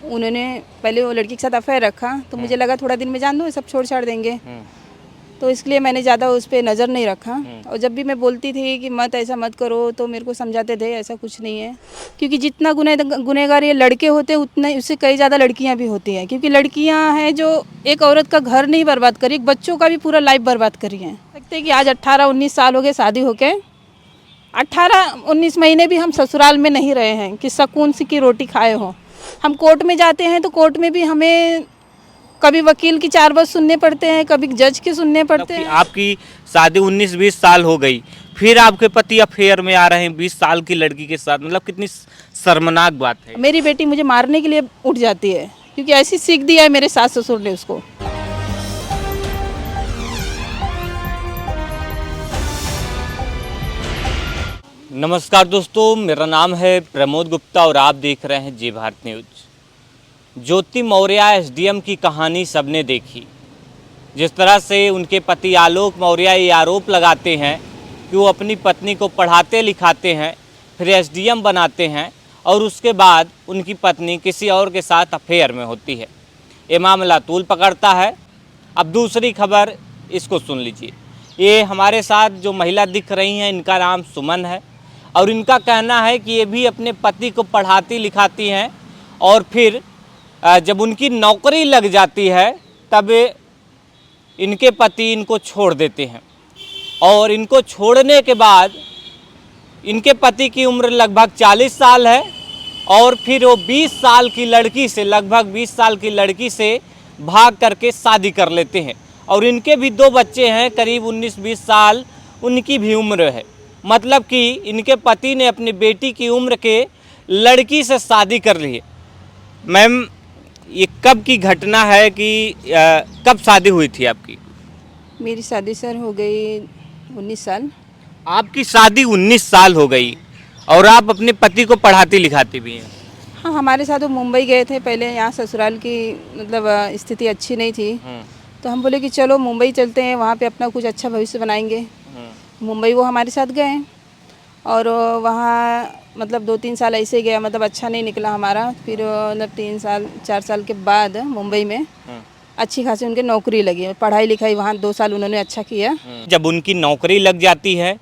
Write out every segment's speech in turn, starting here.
उन्होंने पहले वो लड़की के साथ अफेयर रखा, तो मुझे लगा थोड़ा दिन में जान दो सब छोड़ छाड़ देंगे, तो इसलिए मैंने ज़्यादा उस पर नज़र नहीं रखा। और जब भी मैं बोलती थी कि मत ऐसा मत करो, तो मेरे को समझाते थे ऐसा कुछ नहीं है, क्योंकि जितना गुनहगार ये लड़के होते हैं उतना उससे कई ज़्यादा लड़कियां भी होती हैं, क्योंकि लड़कियां हैं जो एक औरत का घर नहीं बर्बाद करी, एक बच्चों का भी पूरा लाइफ बर्बाद करी है। लगता है कि आज 18-19 साल हो गए शादी होके, 18-19 महीने भी हम ससुराल में नहीं रहे हैं कि सुकून सी की रोटी खाए हो। हम कोर्ट में जाते हैं तो कोर्ट में भी हमें कभी वकील की 4 बात सुनने पड़ते हैं, कभी जज के सुनने पड़ते हैं। आपकी शादी 19-20 साल हो गई, फिर आपके पति अफेयर में आ रहे हैं 20 साल की लड़की के साथ, मतलब कितनी शर्मनाक बात है। मेरी बेटी मुझे मारने के लिए उठ जाती है, क्योंकि ऐसी सीख दिया है मेरे सास ससुर ने उसको। नमस्कार दोस्तों, मेरा नाम है प्रमोद गुप्ता और आप देख रहे हैं जी भारत न्यूज। ज्योति मौर्य एसडीएम की कहानी सबने देखी। जिस तरह से उनके पति आलोक मौर्य ये आरोप लगाते हैं कि वो अपनी पत्नी को पढ़ाते लिखाते हैं, फिर एसडीएम बनाते हैं और उसके बाद उनकी पत्नी किसी और के साथ अफेयर में होती है। ये मामला तूल पकड़ता है। अब दूसरी खबर, इसको सुन लीजिए। ये हमारे साथ जो महिला दिख रही हैं, इनका नाम सुमन है और इनका कहना है कि ये भी अपने पति को पढ़ाती लिखाती हैं और फिर जब उनकी नौकरी लग जाती है तब इनके पति इनको छोड़ देते हैं और इनको छोड़ने के बाद इनके पति की उम्र लगभग 40 साल है और फिर वो 20 साल की लड़की से, लगभग 20 साल की लड़की से भाग करके शादी कर लेते हैं और इनके भी 2 बच्चे हैं, करीब 19-20 साल उनकी भी उम्र है। मतलब कि इनके पति ने अपनी बेटी की उम्र के लड़की से शादी कर ली है। मैम, ये कब की घटना है कि कब शादी हुई थी आपकी? मेरी शादी सर हो गई 19 साल। आपकी शादी 19 साल हो गई और आप अपने पति को पढ़ाती लिखाती भी हैं? हाँ, हमारे साथ वो मुंबई गए थे पहले। यहाँ ससुराल की मतलब स्थिति अच्छी नहीं थी, तो हम बोले कि चलो मुंबई चलते हैं, वहाँ पे अपना कुछ अच्छा भविष्य बनाएंगे। मुंबई वो हमारे साथ गए और वहाँ मतलब 2-3 साल ऐसे गया, मतलब अच्छा नहीं निकला हमारा। फिर मतलब 3-4 साल के बाद मुंबई में अच्छी खासी उनकी नौकरी लगी, पढ़ाई लिखाई वहाँ 2 साल उन्होंने अच्छा किया। जब उनकी नौकरी लग जाती है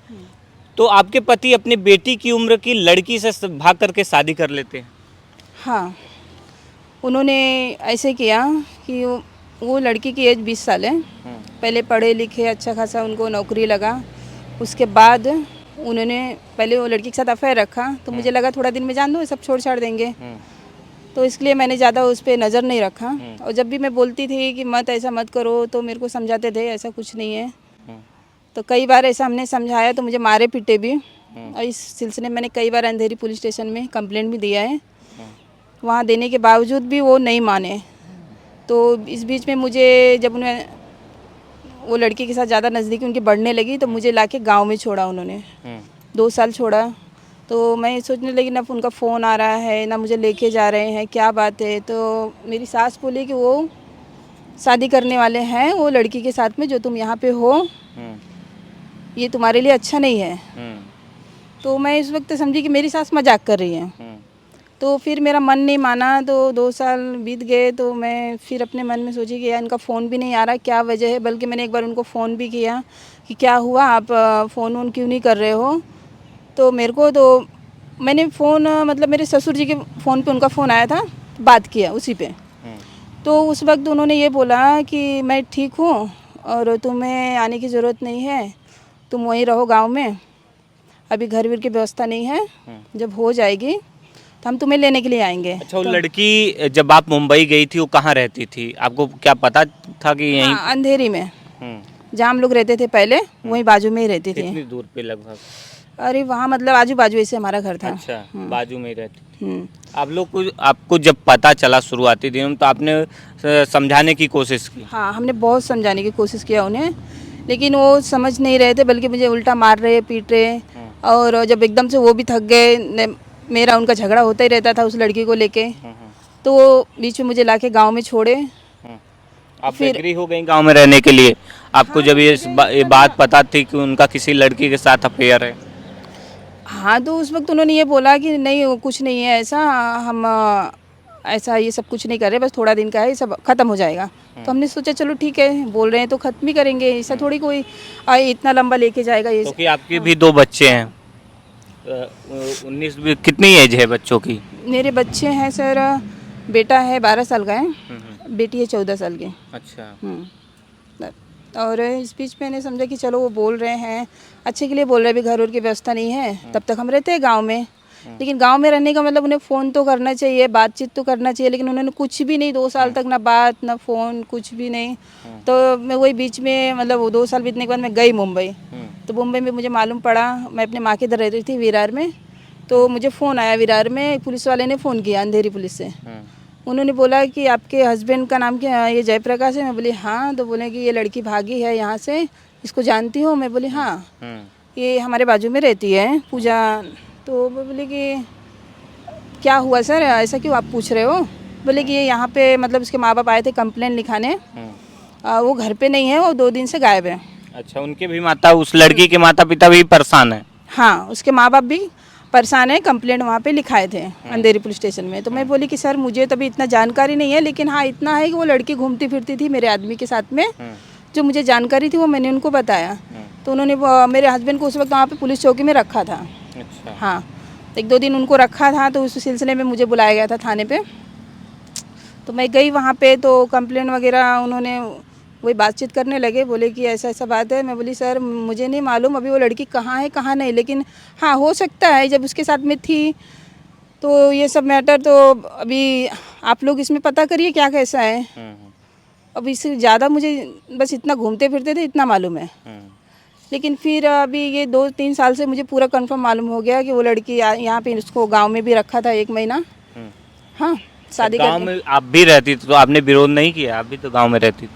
तो आपके पति अपनी बेटी की उम्र की लड़की से भाग करके शादी कर लेते हैं? हाँ, उन्होंने ऐसे किया कि वो लड़की की एज 20 साल है। पहले पढ़े लिखे अच्छा खासा उनको नौकरी लगा, उसके बाद उन्होंने पहले वो लड़की के साथ अफेयर रखा, तो मुझे लगा थोड़ा दिन में जान दो सब छोड़ छाड़ देंगे, तो इसलिए मैंने ज़्यादा उस पर नज़र नहीं रखा। और जब भी मैं बोलती थी कि मत ऐसा मत करो, तो मेरे को समझाते थे ऐसा कुछ नहीं है। तो कई बार ऐसा हमने समझाया तो मुझे मारे पीटे भी, और इस सिलसिले में मैंने कई बार अंधेरी पुलिस स्टेशन में कंप्लेंट भी दिया है। वहाँ देने के बावजूद भी वो नहीं माने। तो इस बीच में मुझे जब उन्हें वो लड़की के साथ ज़्यादा नज़दीकी उनकी बढ़ने लगी, तो मुझे लाके गांव में छोड़ा उन्होंने। 2 साल छोड़ा, तो मैं सोचने लगी ना उनका फ़ोन आ रहा है ना मुझे लेके जा रहे हैं, क्या बात है। तो मेरी सास बोली कि वो शादी करने वाले हैं वो लड़की के साथ में, जो तुम यहाँ पे हो ये तुम्हारे लिए अच्छा नहीं है। तो मैं इस वक्त समझी कि मेरी सास मजाक कर रही है। तो फिर मेरा मन नहीं माना, तो 2 साल बीत गए। तो मैं फिर अपने मन में सोची कि यार इनका फ़ोन भी नहीं आ रहा, क्या वजह है। बल्कि मैंने एक बार उनको फ़ोन भी किया कि क्या हुआ, आप फ़ोन क्यों नहीं कर रहे हो। तो मेरे को तो मैंने फ़ोन मतलब मेरे ससुर जी के फ़ोन पे उनका फ़ोन आया था, बात किया उसी पे। तो उस वक्त उन्होंने ये बोला कि मैं ठीक हूँ और तुम्हें आने की ज़रूरत नहीं है, तुम वहीं रहो गाँव में, अभी घर वीर की व्यवस्था नहीं है, जब हो जाएगी तो हम तुम्हें लेने के लिए आएंगे। अच्छा, वो लड़की जब आप मुंबई गई थी वो कहाँ रहती थी? आपको क्या पता था कि यहीं? हाँ, अंधेरी में, जहाँ हम लोग रहते थे पहले, वहीं बाजू में ही रहती थी। कितनी दूर पे लगभग? अरे वहाँ मतलब आजू बाजू ऐसे हमारा घर था। अच्छा, बाजू में ही रहती थी। आप लोग को, आपको जब पता चला शुरुआती दिनों में, तो आपने समझाने की कोशिश की? हाँ, हमने बहुत समझाने की कोशिश किया उन्हें, लेकिन वो समझ नहीं रहे थे, बल्कि मुझे उल्टा मार रहे, पीट रहे। और जब एकदम से वो भी थक गए, मेरा उनका झगड़ा होता ही रहता था उस लड़की को लेके, तो वो बीच में मुझे लाके गांव में छोड़े। आप फिर एग्री हो गई गांव में रहने के लिए? आपको जब ये बात पता थी कि उनका किसी लड़की के साथ अफेयर है? हाँ, तो उस वक्त उन्होंने ये बोला कि नहीं कुछ नहीं है ऐसा, हम ऐसा ये सब कुछ नहीं कर रहे, बस थोड़ा दिन का है, ये सब खत्म हो जाएगा। तो हमने सोचा चलो ठीक है, बोल रहे हैं तो खत्म ही करेंगे, ऐसा थोड़ी कोई इतना लंबा लेके जाएगा ये। क्योंकि आपके भी 2 बच्चे हैं। 19 कितनी एज है बच्चों की? मेरे बच्चे हैं सर, बेटा है 12 साल का है, बेटी है 14 साल की। अच्छा। और इस बीच मैंने समझा कि चलो वो बोल रहे हैं अच्छे के लिए बोल रहे हैं, अभी घर और की व्यवस्था नहीं है, तब तक हम रहते हैं गांव में। लेकिन गांव में रहने का मतलब उन्हें फ़ोन तो करना चाहिए, बातचीत तो करना चाहिए, लेकिन उन्होंने कुछ भी नहीं, 2 साल तक ना बात ना फ़ोन, कुछ भी नहीं। तो मैं वही बीच में मतलब वो 2 साल बीतने के बाद मैं गई मुंबई। तो मुंबई में मुझे मालूम पड़ा, मैं अपने माँ के इधर रह रही थी विरार में, तो मुझे फ़ोन आया विरार में, पुलिस वाले ने फ़ोन किया, अंधेरी पुलिस से। उन्होंने बोला कि आपके हस्बैंड का नाम क्या है? ये जयप्रकाश है। मैं बोली हाँ। तो बोले कि ये लड़की भागी है यहाँ से, इसको जानती हो? मैं बोली हाँ, ये हमारे बाजू में रहती है पूजा। तो वो बोले कि क्या हुआ सर, ऐसा क्यों आप पूछ रहे हो? बोले कि ये यहाँ पे मतलब उसके माँ बाप आए थे कंप्लेंट लिखाने, वो घर पे नहीं है, वो 2 दिन से गायब है। अच्छा, उनके भी माता, उस लड़की के माता पिता भी परेशान है? हाँ, उसके माँ बाप भी परेशान है, कंप्लेंट वहाँ पे लिखाए थे अंधेरी पुलिस स्टेशन में। तो मैं बोली कि सर मुझे तभी इतना जानकारी नहीं है, लेकिन हाँ इतना है कि वो लड़की घूमती फिरती थी मेरे आदमी के साथ में, जो मुझे जानकारी थी वो मैंने उनको बताया। तो उन्होंने मेरे हस्बैंड को उस वक्त वहाँ पे पुलिस चौकी में रखा था। अच्छा। हाँ, 1-2 दिन उनको रखा था, तो उस सिलसिले में मुझे बुलाया गया था थाने पे। तो मैं गई वहाँ पे, तो कंप्लेंट वगैरह उन्होंने वही बातचीत करने लगे, बोले कि ऐसा ऐसा बात है। मैं बोली सर मुझे नहीं मालूम अभी वो लड़की कहाँ है कहाँ नहीं, लेकिन हाँ हो सकता है जब उसके साथ में थी तो ये सब मैटर तो अभी आप लोग इसमें पता करिए क्या कैसा है। अब इससे ज़्यादा मुझे बस इतना घूमते फिरते थे इतना मालूम है। लेकिन फिर अभी ये 2-3 साल से मुझे पूरा कंफर्म मालूम हो गया कि वो लड़की यहाँ पे उसको गांव में भी रखा था 1 महीना। हाँ, शादी गांव में आप भी रहती थी तो आपने विरोध नहीं किया? आप भी तो गांव में रहती थी।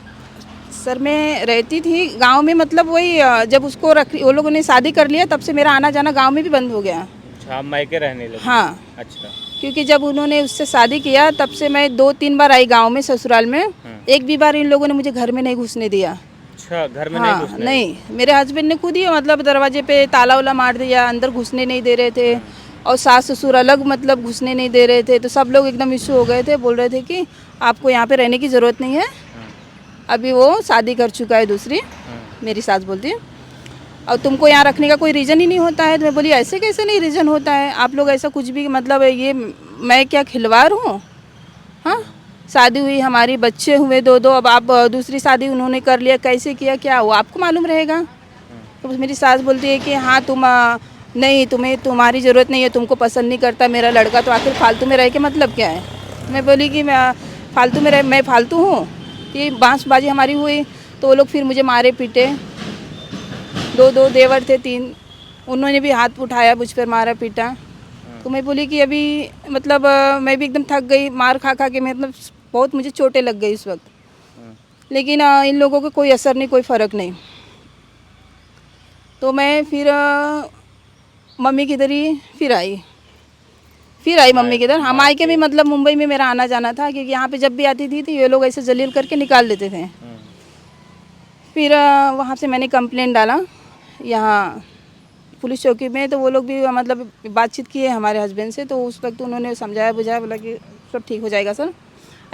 सर मैं रहती थी गांव में, मतलब वही जब उसको वो लोगों ने शादी कर लिया तब से मेरा आना जाना गांव में भी बंद हो गया। अच्छा, आप मायके रहने लगे? हाँ। अच्छा। क्योंकि जब उन्होंने उससे शादी किया तब से मैं 2-3 बार आई गांव में ससुराल में, एक भी बार इन लोगों ने मुझे घर में नहीं घुसने दिया। अच्छा, घर में हाँ, नहीं घुसने? नहीं, मेरे हस्बैंड ने खुद ही मतलब दरवाजे पे ताला वाला मार दिया, अंदर घुसने नहीं दे रहे थे। और सास ससुर अलग मतलब घुसने नहीं दे रहे थे। तो सब लोग एकदम इशू हो गए थे, बोल रहे थे कि आपको यहाँ पे रहने की ज़रूरत नहीं है, अभी वो शादी कर चुका है दूसरी। मेरी सास बोलती है और तुमको यहाँ रखने का कोई रीज़न ही नहीं होता है। तो मैं बोली ऐसे कैसे नहीं रीज़न होता है, आप लोग ऐसा कुछ भी मतलब ये मैं क्या खिलवाड़ हूँ? हाँ, शादी हुई हमारी, बच्चे हुए 2-2, अब आप दूसरी शादी उन्होंने कर लिया, कैसे किया क्या वो आपको मालूम रहेगा। तो मेरी सास बोलती है कि हाँ तुम नहीं, तुम्हें तुम्हारी ज़रूरत नहीं है, तुमको पसंद नहीं करता मेरा लड़का, तो आखिर फालतू में रह के मतलब क्या है। मैं बोली कि मैं फालतू में रह, मैं फालतू हूँ? ये बांसबाजी हमारी हुई तो वो लोग फिर मुझे मारे पीटे। 2 देवर थे 3, उन्होंने भी हाथ उठाया मुझ पर, मारा पीटा। तो मैं बोली कि अभी मतलब मैं भी एकदम थक गई मार खा खा के, मतलब बहुत मुझे चोटें लग गई उस वक्त। लेकिन इन लोगों को कोई असर नहीं, कोई फ़र्क नहीं। तो मैं फिर मम्मी की इधर ही फिर आई मम्मी के इधर। हाँ, मायके भी मतलब मुंबई में मेरा आना जाना था, क्योंकि यहाँ पे जब भी आती थी तो ये लोग ऐसे जलील करके निकाल देते थे। फिर वहाँ से मैंने कंप्लेंट डाला यहाँ पुलिस चौकी में, तो वो लोग भी मतलब बातचीत किए हमारे हस्बैंड से। तो उस वक्त उन्होंने समझाया बुझाया, बोला कि सब ठीक हो जाएगा सर,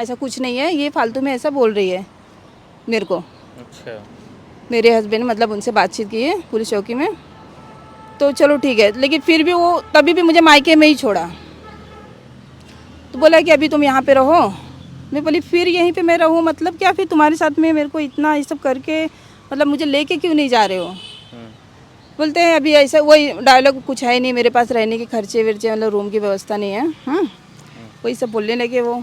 ऐसा कुछ नहीं है, ये फालतू में ऐसा बोल रही है मेरे को। अच्छा। मेरे हस्बैंड मतलब उनसे बातचीत की है पुलिस चौकी में, तो चलो ठीक है। लेकिन फिर भी वो तभी भी मुझे मायके में ही छोड़ा। तो बोला कि अभी तुम यहाँ पे रहो। मैं बोली फिर यहीं पे मैं रहूँ मतलब क्या, फिर तुम्हारे साथ में मेरे को इतना ये सब करके मतलब मुझे लेके क्यों नहीं जा रहे हो? बोलते हैं अभी ऐसा वही डायलॉग, कुछ है नहीं मेरे पास रहने के खर्चे वर्चे, मतलब रूम की व्यवस्था नहीं है। वही सब बोलने लगे वो।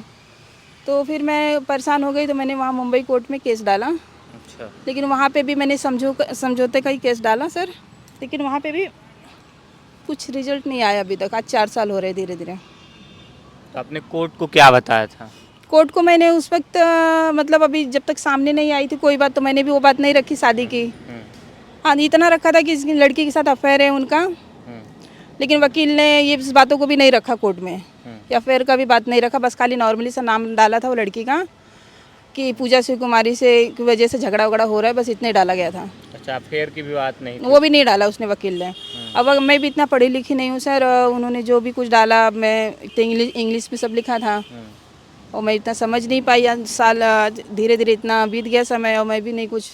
तो फिर मैं परेशान हो गई, तो मैंने वहाँ मुंबई कोर्ट में केस डाला। अच्छा। लेकिन वहाँ पे भी मैंने समझौते का ही केस डाला सर, लेकिन वहाँ पे भी कुछ रिजल्ट नहीं आया अभी तक। आज 4 साल हो रहे धीरे धीरे। तो आपने कोर्ट को क्या बताया था? कोर्ट को मैंने उस वक्त मतलब अभी जब तक सामने नहीं आई थी कोई बात, तो मैंने भी वो बात नहीं रखी शादी की। हाँ, इतना रखा था कि इस लड़की के साथ अफेयर है उनका। लेकिन वकील ने ये इस बातों को भी नहीं रखा कोर्ट में, अफेयर का भी बात नहीं रखा, बस खाली नॉर्मली सा नाम डाला था वो लड़की का कि पूजा शिव कुमारी से की वजह से झगड़ा वगड़ा हो रहा है, बस इतने डाला गया था। अच्छा, अफेयर की भी बात नहीं थी? वो भी नहीं डाला उसने वकील ने। अब मैं भी इतना पढ़ी लिखी नहीं हूँ सर, उन्होंने जो भी कुछ डाला, मैं इंग्लिश में सब लिखा था, और मैं इतना समझ नहीं पाई, साल धीरे धीरे इतना बीत गया समय और मैं भी नहीं कुछ।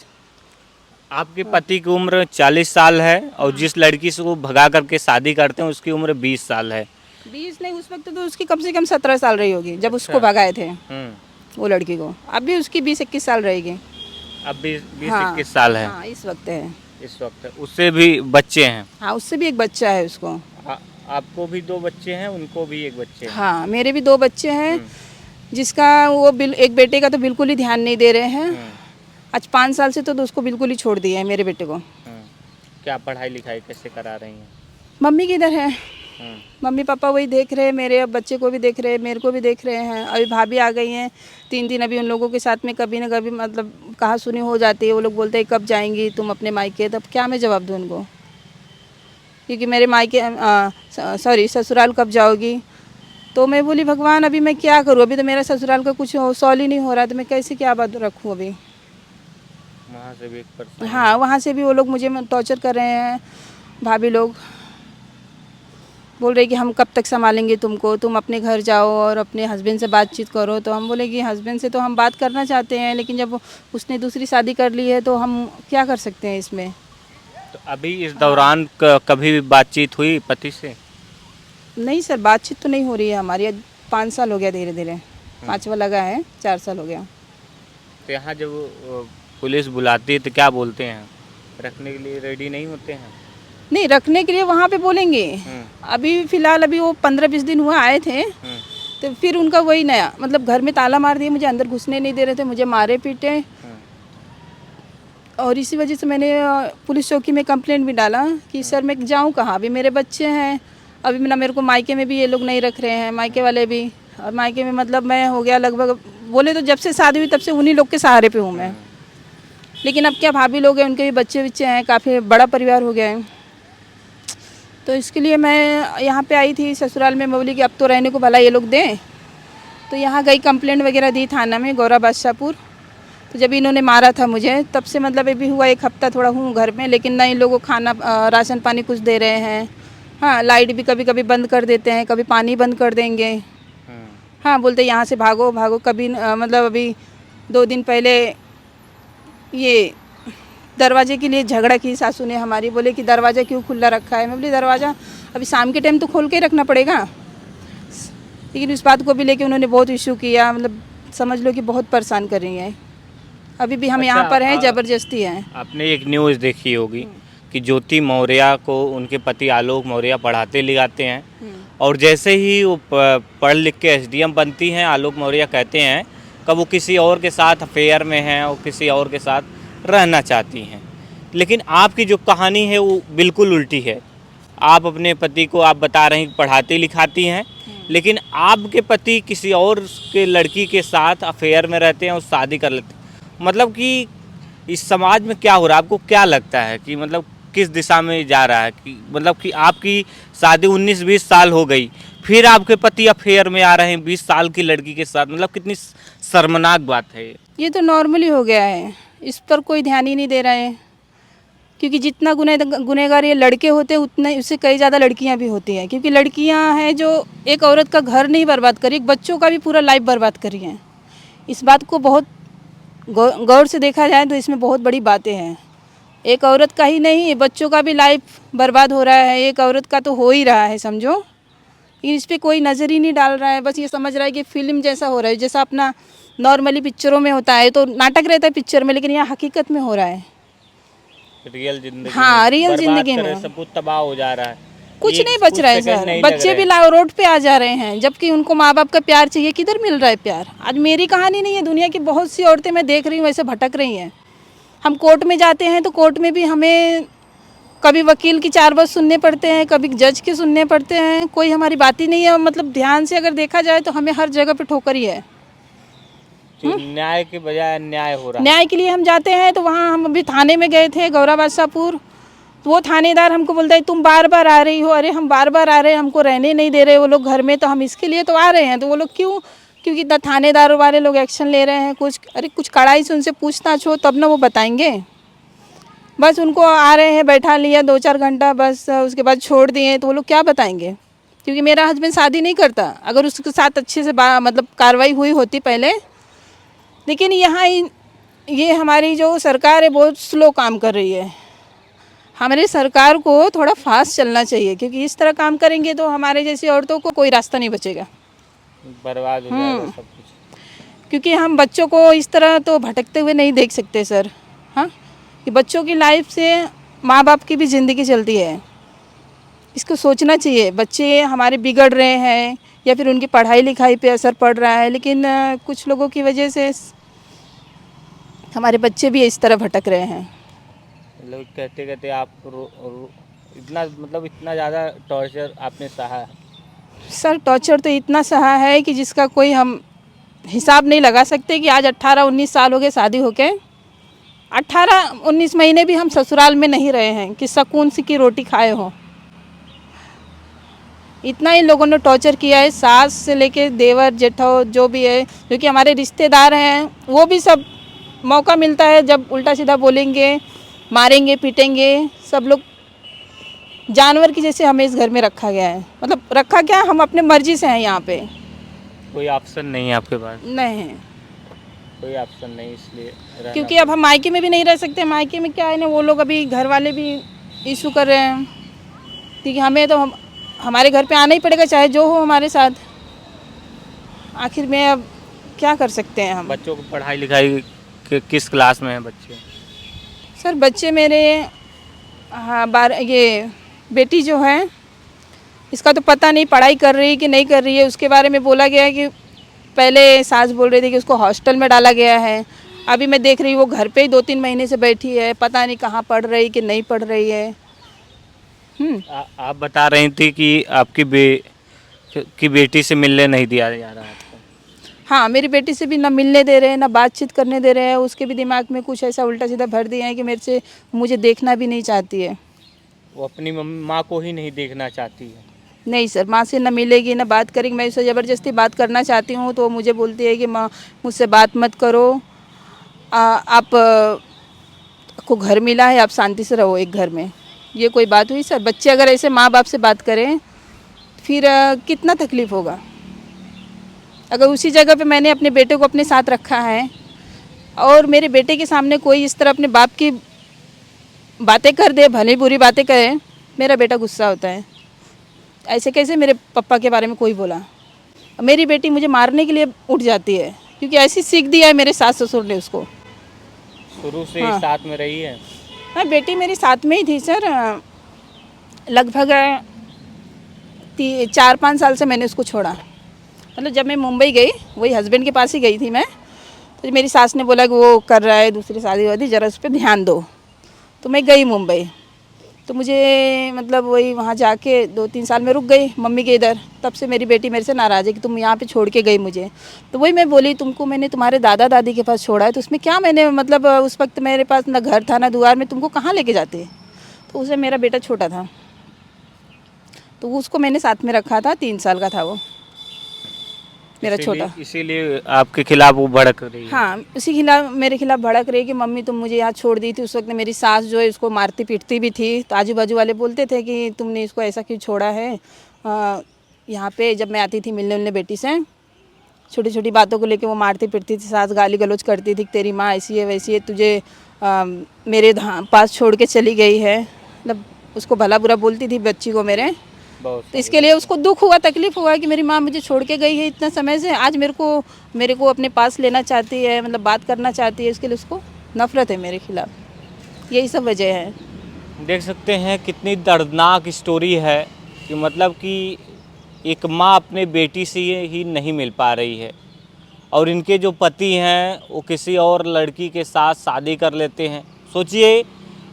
आपके पति की उम्र 40 साल है और जिस लड़की से वो भगा करके शादी करते हैं उसकी उम्र 20 साल है। 20 नहीं, उस वक्त तो उसकी कम से कम 17 साल रही होगी जब उसको भगाए थे वो लड़की को। अब भी उसकी 20-21 साल रहेगी। अब 20-21 हाँ, साल है। हाँ इस वक्त है। इस वक्त उससे भी बच्चे हैं। हाँ उससे भी एक बच्चा है उसको। आपको भी 2 बच्चे हैं, उनको भी एक बच्चे हैं। हाँ मेरे भी 2 बच्चे हैं, जिसका वो एक बेटे का तो बिल्कुल ही ध्यान नहीं दे रहे हैं। आज 5 साल से तो उसको बिल्कुल ही छोड़ दिया है मेरे बेटे को। क्या पढ़ाई लिखाई कैसे करा रही हैं? मम्मी किधर है? मम्मी पापा वही देख रहे हैं, मेरे अब बच्चे को भी देख रहे हैं, मेरे को भी देख रहे हैं। अभी भाभी आ गई हैं 3 दिन, अभी उन लोगों के साथ में कभी ना कभी मतलब कहा सुनी हो जाती है। वो लोग बोलते हैं कब जाएंगी तुम अपने मायके, तब क्या मैं जवाब दूँ उनको, क्योंकि मेरे मायके सॉरी ससुराल कब जाओगी। तो मैं बोली भगवान अभी मैं क्या करूँ, अभी तो मेरा ससुराल का कुछ सॉल ही नहीं हो रहा, तो मैं कैसे क्या बात रखूँ अभी। वहाँ से भी एक पर्सन, हाँ वहाँ से भी वो लोग मुझे टॉर्चर कर रहे हैं। भाभी लोग बोल रहे कि हम कब तक संभालेंगे तुमको, तुम अपने घर जाओ और अपने हस्बैंड से बातचीत करो। तो हम बोले कि हस्बैंड से तो हम बात करना चाहते हैं, लेकिन जब उसने दूसरी शादी कर ली है तो हम क्या कर सकते हैं इसमें। तो अभी इस दौरान कभी भी बातचीत हुई पति से? नहीं सर, बातचीत तो नहीं हो रही है हमारी। 5 साल हो गया, धीरे धीरे 5वां लगा है, 4 साल हो गया। तो यहाँ जब पुलिस बुलाती है तो क्या बोलते हैं? रखने के लिए रेडी नहीं होते हैं? नहीं, रखने के लिए वहाँ पे बोलेंगे। अभी फ़िलहाल अभी वो 15-20 दिन हुआ आए थे, तो फिर उनका वही नया मतलब घर में ताला मार दिए, मुझे अंदर घुसने नहीं दे रहे थे, मुझे मारे पीटे। और इसी वजह से मैंने पुलिस चौकी में कंप्लेंट भी डाला कि सर मैं जाऊँ कहाँ, अभी मेरे बच्चे हैं। अभी ना मेरे को मायके में भी ये लोग नहीं रख रहे हैं, मायके वाले भी। और मायके में मतलब मैं हो गया लगभग बोले तो जब से शादी हुई तब से उन्हीं लोग के सहारे पे हूँ मैं। लेकिन अब क्या, भाभी लोग हैं, उनके भी बच्चे हैं, काफ़ी बड़ा परिवार हो गया है। तो इसके लिए मैं यहाँ पे आई थी ससुराल में। मैं बोली कि अब तो रहने को भला ये लोग दें। तो यहाँ गई, कंप्लेंट वगैरह दी थाना में, गौरा बादशाहपुर। तो जब इन्होंने मारा था मुझे तब से मतलब ये भी हुआ 1 हफ्ता थोड़ा हूँ घर में, लेकिन ना इन लोगों को खाना राशन पानी कुछ दे रहे हैं। हाँ लाइट भी कभी कभी बंद कर देते हैं, कभी पानी बंद कर देंगे। हाँ बोलते यहाँ से भागो भागो। कभी मतलब अभी 2 दिन पहले ये दरवाजे के लिए झगड़ा की सासू ने हमारी, बोले कि दरवाज़ा क्यों खुला रखा है। मैं बोली दरवाज़ा अभी शाम के टाइम तो खोल के ही रखना पड़ेगा। लेकिन इस बात को भी लेके उन्होंने बहुत इशू किया, मतलब समझ लो कि बहुत परेशान कर रही हैं। अभी भी हम यहाँ पर हैं, ज़बरदस्ती हैं। आपने एक न्यूज़ देखी होगी कि ज्योति मौर्य को उनके पति आलोक मौर्य पढ़ाते लिखाते हैं, और जैसे ही वो पढ़ लिख के एसडीएम बनती हैं, आलोक मौर्य कहते हैं कि वो किसी और के साथ अफेयर में हैं और किसी और के साथ रहना चाहती हैं। लेकिन आपकी जो कहानी है वो बिल्कुल उल्टी है। आप अपने पति को आप बता रहे हैं कि पढ़ाती लिखाती हैं, लेकिन आपके पति किसी और के लड़की के साथ अफेयर में रहते हैं और शादी कर लेते हैं। मतलब कि इस समाज में क्या हो रहा है? आपको क्या लगता है कि मतलब किस दिशा में जा रहा है? कि मतलब कि आपकी शादी 19-20 साल हो गई, फिर आपके पति अफेयर में आ रहे हैं 20 साल की लड़की के साथ। मतलब कितनी शर्मनाक बात है ये तो नॉर्मली हो गया है, इस पर कोई ध्यान ही नहीं दे रहा है। क्योंकि जितना गुनहगार ये लड़के होते हैं उतना उससे कई ज़्यादा लड़कियां भी होती हैं। क्योंकि लड़कियां हैं जो एक औरत का घर नहीं बर्बाद करी, एक बच्चों का भी पूरा लाइफ बर्बाद करी हैं। इस बात को बहुत गौर से देखा जाए तो इसमें बहुत बड़ी बातें हैं। एक औरत का ही नहीं, बच्चों का भी लाइफ बर्बाद हो रहा है, एक औरत का तो हो ही रहा है समझो। लेकिन इस पर कोई नज़र ही नहीं डाल रहा है, बस ये समझ रहा है कि फिल्म जैसा हो रहा है, जैसा अपना नॉर्मली पिक्चरों में होता है। तो नाटक रहता है पिक्चर में, लेकिन यहाँ हकीकत में हो रहा है, रियल जिंदगी। हाँ रियल जिंदगी में सब कुछ तबाह हो जा रहा है, कुछ नहीं बच रहा है सर। बच्चे भी रोड पे आ जा रहे हैं, जबकि उनको माँ बाप का प्यार चाहिए। किधर मिल रहा है प्यार? आज मेरी कहानी नहीं है, दुनिया की बहुत सी औरतें मैं देख रही हूँ ऐसे भटक रही हैं। हम कोर्ट में जाते हैं तो कोर्ट में भी हमें कभी वकील की 4 बात सुनने पड़ते हैं, कभी जज के सुनने पड़ते हैं, कोई हमारी बात ही नहीं है। मतलब ध्यान से अगर देखा जाए तो हमें हर जगह पे ठोकर ही है। न्याय के बजाय अन्याय हो रहा है। न्याय के लिए हम जाते हैं तो वहाँ हम अभी थाने में गए थे, गौरा बादशाहपुर। तो वो थानेदार हमको बोलता है तुम बार बार आ रही हो। अरे हम बार बार आ रहे हैं, हमको रहने नहीं दे रहे वो लोग घर में, तो हम इसके लिए तो आ रहे हैं। तो वो लोग क्यों? क्योंकि थानेदार वाले लोग एक्शन ले रहे हैं कुछ। अरे कुछ कड़ाई से उनसे पूछताछ हो तब ना वो बताएंगे। बस उनको आ रहे हैं, बैठा लिया 2-4 घंटा, बस उसके बाद छोड़ दिए, तो वो लोग क्या बताएंगे? क्योंकि मेरा हस्बैंड शादी नहीं करता। अगर उसके साथ अच्छे से मतलब कार्रवाई हुई होती पहले, लेकिन यहाँ ये हमारी जो सरकार है बहुत स्लो काम कर रही है। हमारी सरकार को थोड़ा फास्ट चलना चाहिए, क्योंकि इस तरह काम करेंगे तो हमारे जैसी औरतों को कोई रास्ता नहीं बचेगा, बर्बाद हो जाएगा सब कुछ। क्योंकि हम बच्चों को इस तरह तो भटकते हुए नहीं देख सकते सर। हाँ, कि बच्चों की लाइफ से माँ बाप की भी ज़िंदगी चलती है, इसको सोचना चाहिए। बच्चे हमारे बिगड़ रहे हैं या फिर उनकी पढ़ाई लिखाई पे असर पड़ रहा है, लेकिन कुछ लोगों की वजह से हमारे बच्चे भी इस तरह भटक रहे हैं। लोग कहते कहते आप इतना मतलब इतना ज़्यादा टॉर्चर आपने सहा है? सर टॉर्चर तो इतना सहा है कि जिसका कोई हम हिसाब नहीं लगा सकते। कि आज 18-19 साल हो गए शादी होके, 18-19 महीने भी हम ससुराल में नहीं रहे हैं कि सुकून से की रोटी खाए हो। इतना इन लोगों ने टॉर्चर किया है, सास से लेके देवर जेठो जो भी है, जो कि हमारे रिश्तेदार हैं, वो भी सब मौका मिलता है जब उल्टा सीधा बोलेंगे, मारेंगे पीटेंगे। सब लोग जानवर की जैसे हमें इस घर में रखा गया है। मतलब रखा क्या, हम अपने मर्जी से हैं यहाँ पे। कोई ऑप्शन नहीं है आपके पास? नहीं है, कोई ऑप्शन नहीं, इसलिए रहना क्योंकि अब हम मायके में भी नहीं रह सकते। मायके में क्या है ना, वो लोग अभी घर वाले भी इशू कर रहे हैं, क्योंकि हमें तो हमारे घर पे आना ही पड़ेगा चाहे जो हो हमारे साथ। आखिर में अब क्या कर सकते हैं हम। बच्चों को पढ़ाई लिखाई किस क्लास में है बच्चे? सर बच्चे मेरे ये बेटी जो है, इसका तो पता नहीं पढ़ाई कर रही है कि नहीं कर रही है। उसके बारे में बोला गया है कि पहले सास बोल रही थी कि उसको हॉस्टल में डाला गया है। अभी मैं देख रही हूँ वो घर पे ही 2-3 महीने से बैठी है, पता नहीं कहाँ पढ़ रही कि नहीं पढ़ रही है। आप बता रही थी कि आपकी बेटी से मिलने नहीं दिया जा रहा है आपको? हाँ, मेरी बेटी से भी ना मिलने दे रहे हैं, ना बातचीत करने दे रहे हैं। उसके भी दिमाग में कुछ ऐसा उल्टा सीधा भर दिया है कि मुझे देखना भी नहीं चाहती है। वो अपनी माँ को ही नहीं देखना चाहती है? नहीं सर, माँ से ना मिलेगी ना बात करेगी। मैं उससे ज़बरदस्ती बात करना चाहती हूँ तो मुझे बोलती है कि माँ मुझसे बात मत करो, आप को घर मिला है, आप शांति से रहो एक घर में। ये कोई बात हुई सर? बच्चे अगर ऐसे माँ बाप से बात करें फिर कितना तकलीफ़ होगा। अगर उसी जगह पे मैंने अपने बेटे को अपने साथ रखा है और मेरे बेटे के सामने कोई इस तरह अपने बाप की बातें कर दे, भली बुरी बातें करे, मेरा बेटा गुस्सा होता है। ऐसे कैसे मेरे पापा के बारे में कोई बोला। मेरी बेटी मुझे मारने के लिए उठ जाती है, क्योंकि ऐसी सीख दिया है मेरे सास ससुर ने उसको। शुरू से हाँ। ही साथ में रही है? हाँ, बेटी मेरी साथ में ही थी सर। लगभग 4-5 साल से मैंने उसको छोड़ा। मतलब जब मैं मुंबई गई, वही हस्बैंड के पास ही गई थी मैं, तो मेरी सास ने बोला कि वो कर रहा है दूसरी शादी वादी, ज़रा उस पर ध्यान दो। तो मैं गई मुंबई, तो मुझे मतलब वही वहाँ जाके 2-3 साल में रुक गई मम्मी के इधर। तब से मेरी बेटी मेरे से नाराज़ है कि तुम यहाँ पे छोड़ के गई मुझे। तो वही मैं बोली, तुमको मैंने तुम्हारे दादा दादी के पास छोड़ा है, तो उसमें क्या मैंने मतलब उस वक्त मेरे पास ना घर था ना दुआर, में तुमको कहाँ लेके जाते। तो उसे मेरा बेटा छोटा था, तो उसको मैंने साथ में रखा था। 3 साल का था वो मेरा छोटा। इसीलिए आपके खिलाफ वो भड़क रही है? हाँ, उसी खिलाफ मेरे खिलाफ भड़क रही कि मम्मी तुम मुझे यहाँ छोड़ दी थी। उस वक्त मेरी सास जो है उसको मारती पीटती भी थी, तो आजू बाजू वाले बोलते थे कि तुमने इसको ऐसा क्यों छोड़ा है। यहाँ पे जब मैं आती थी मिलने बेटी से, छोटी छोटी बातों को लेके वो मारती पीटती थी। सास गाली गलौज करती थी, तेरी माँ ऐसी है वैसी है, तुझे मेरे पास छोड़ के चली गई है। मतलब उसको भला बुरा बोलती थी बच्ची को मेरे। तो इसके लिए उसको दुख हुआ, तकलीफ़ हुआ कि मेरी माँ मुझे छोड़ के गई है इतना समय से, आज मेरे को अपने पास लेना चाहती है, मतलब बात करना चाहती है। इसके लिए उसको नफ़रत है मेरे खिलाफ़। यही सब वजह है। देख सकते हैं कितनी दर्दनाक स्टोरी है कि मतलब कि एक माँ अपने बेटी से ही नहीं मिल पा रही है, और इनके जो पति हैं वो किसी और लड़की के साथ शादी कर लेते हैं। सोचिए,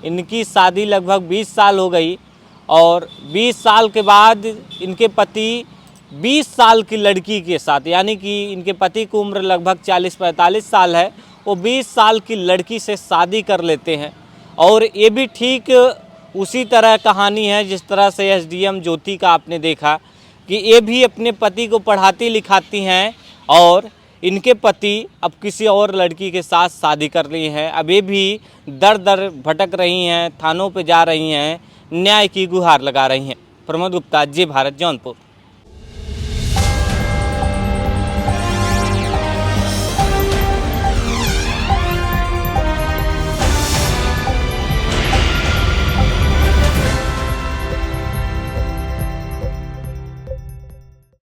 इनकी शादी लगभग 20 साल हो गई, और 20 साल के बाद इनके पति 20 साल की लड़की के साथ, यानी कि इनके पति की उम्र लगभग 40-45 साल है, वो 20 साल की लड़की से शादी कर लेते हैं। और ये भी ठीक उसी तरह कहानी है जिस तरह से एसडीएम ज्योति का आपने देखा कि ये भी अपने पति को पढ़ाती लिखाती हैं, और इनके पति अब किसी और लड़की के साथ शादी कर रही हैं। अब ये भी दर दर भटक रही हैं, थानों पे जा रही हैं, न्याय की गुहार लगा रही हैं। प्रमोद गुप्ता, जी भारत, जौनपुर।